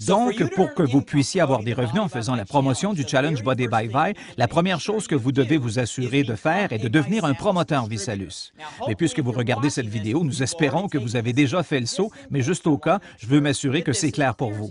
Donc, pour que vous puissiez avoir des revenus en faisant la promotion du Challenge Body by Vi, la première chose que vous devez vous assurer de faire est de devenir un promoteur ViSalus. Mais puisque vous regardez cette vidéo, nous espérons que vous avez déjà fait le saut, mais juste au cas, je veux m'assurer que c'est clair pour vous.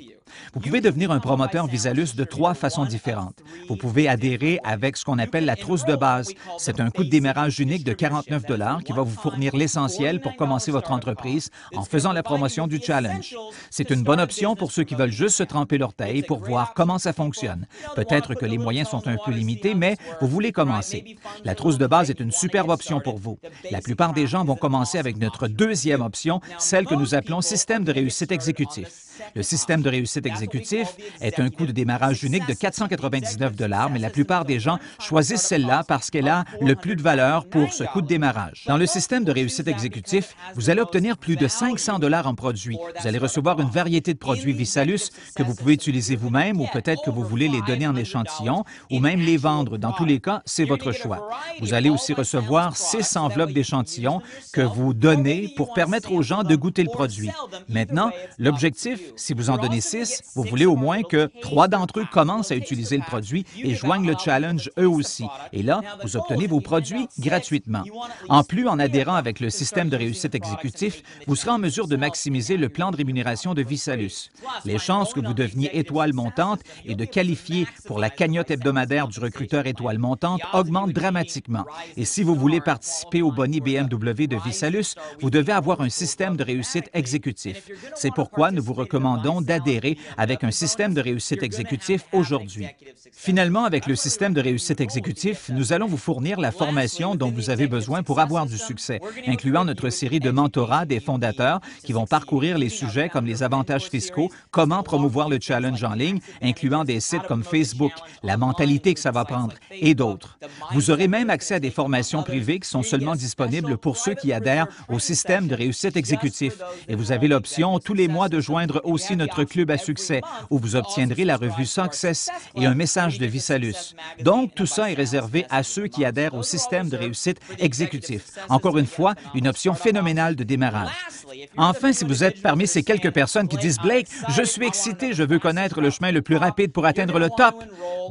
Vous pouvez devenir un promoteur ViSalus de 3 façons différentes. Vous pouvez adhérer avec ce qu'on appelle la trousse de base. C'est un coût de démarrage unique de 49 $ qui va vous fournir l'essentiel pour commencer votre entreprise en faisant la promotion du challenge. C'est une bonne option pour ceux qui veulent juste se tremper l'orteil pour voir comment ça fonctionne. Peut-être que les moyens sont un peu limités, mais vous voulez commencer. La trousse de base est une superbe option pour vous. La plupart des gens vont commencer avec notre deuxième option, celle que nous appelons système de réussite exécutif. Le système de réussite exécutif est un coût de démarrage unique de 499 $, mais la plupart des gens choisissent celle-là parce qu'elle a le plus de valeur pour ce coût de démarrage. Dans le système de réussite exécutif, vous allez obtenir plus de 500 $ en produits. Vous allez recevoir une variété de produits ViSalus que vous pouvez utiliser vous-même ou peut-être que vous voulez les donner en échantillon ou même les vendre. Dans tous les cas, c'est votre choix. Vous allez aussi recevoir 6 enveloppes d'échantillons que vous donnez pour permettre aux gens de goûter le produit. Maintenant, l'objectif, si vous en donnez 6, vous voulez au moins que 3 d'entre eux commencent à utiliser le produit et joignent le challenge eux aussi. Et là, vous obtenez vos produits gratuitement. En plus, en adhérant avec le système de réussite exécutif, vous serez en mesure de maximiser le plan de rémunération de ViSalus. Les chances que vous deveniez étoile montante et de qualifier pour la cagnotte hebdomadaire du recruteur étoile montante augmentent dramatiquement. Et si vous voulez participer au boni BMW de ViSalus, vous devez avoir un système de réussite exécutif. C'est pourquoi nous vous recommandons d'adhérer avec un système de réussite exécutif aujourd'hui. Finalement, avec le système de réussite exécutif, nous allons vous fournir la formation dont vous avez besoin pour avoir du succès, incluant notre série de mentorat des fondateurs qui vont parcourir les sujets comme les avantages fiscaux, comment promouvoir le challenge en ligne, incluant des sites comme Facebook, la mentalité que ça va prendre et d'autres. Vous aurez même accès à des formations privées qui sont seulement disponibles pour ceux qui adhèrent au système de réussite exécutif. Et vous avez l'option tous les mois de joindre aussi notre club à succès, où vous obtiendrez la revue Success et un message de ViSalus. Donc, tout ça est réservé à ceux qui adhèrent au système de réussite exécutif. Encore une fois, une option phénoménale de démarrage. Enfin, si vous êtes parmi ces quelques personnes qui disent « Blake, je suis excité, je veux connaître le chemin le plus rapide pour atteindre le top »,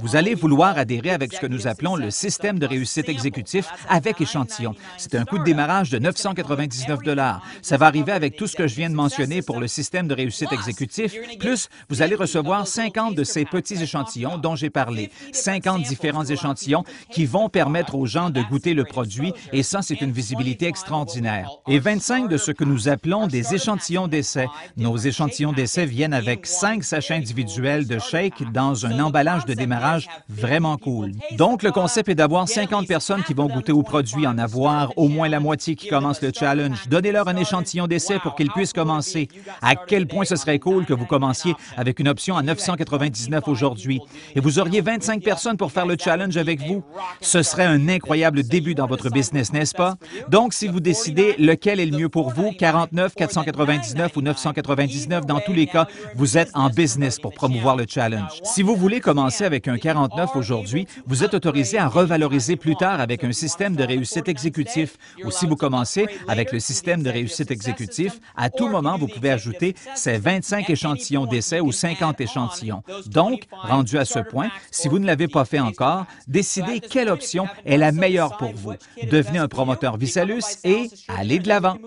vous allez vouloir adhérer avec ce que nous appelons le système de réussite exécutif avec échantillon. C'est un coût de démarrage de 999 $. Ça va arriver avec tout ce que je viens de mentionner pour le système de réussite exécutif, plus vous allez recevoir 50 de ces petits échantillons dont j'ai parlé. 50 différents échantillons qui vont permettre aux gens de goûter le produit et ça, c'est une visibilité extraordinaire. Et 25 de ce que nous appelons des échantillons d'essai. Nos échantillons d'essai viennent avec 5 sachets individuels de shake dans un emballage de démarrage vraiment cool. Donc, le concept est d'avoir 50 personnes qui vont goûter au produit, en avoir au moins la moitié qui commence le challenge. Donnez-leur un échantillon d'essai pour qu'ils puissent commencer. À quel point ce serait cool que vous commenciez avec une option à 999 aujourd'hui. Et vous auriez 25 personnes pour faire le challenge avec vous. Ce serait un incroyable début dans votre business, n'est-ce pas? Donc, si vous décidez lequel est le mieux pour vous, 49, 499 ou 999, dans tous les cas, vous êtes en business pour promouvoir le challenge. Si vous voulez commencer avec un 49 aujourd'hui, vous êtes autorisé à revaloriser plus tard avec un système de réussite exécutif. Ou si vous commencez avec le système de réussite exécutif, à tout moment, vous pouvez ajouter ces 25 échantillons d'essai ou 50 échantillons. Donc, rendu à ce point, si vous ne l'avez pas fait encore, décidez quelle option est la meilleure pour vous. Devenez un promoteur ViSalus et allez de l'avant.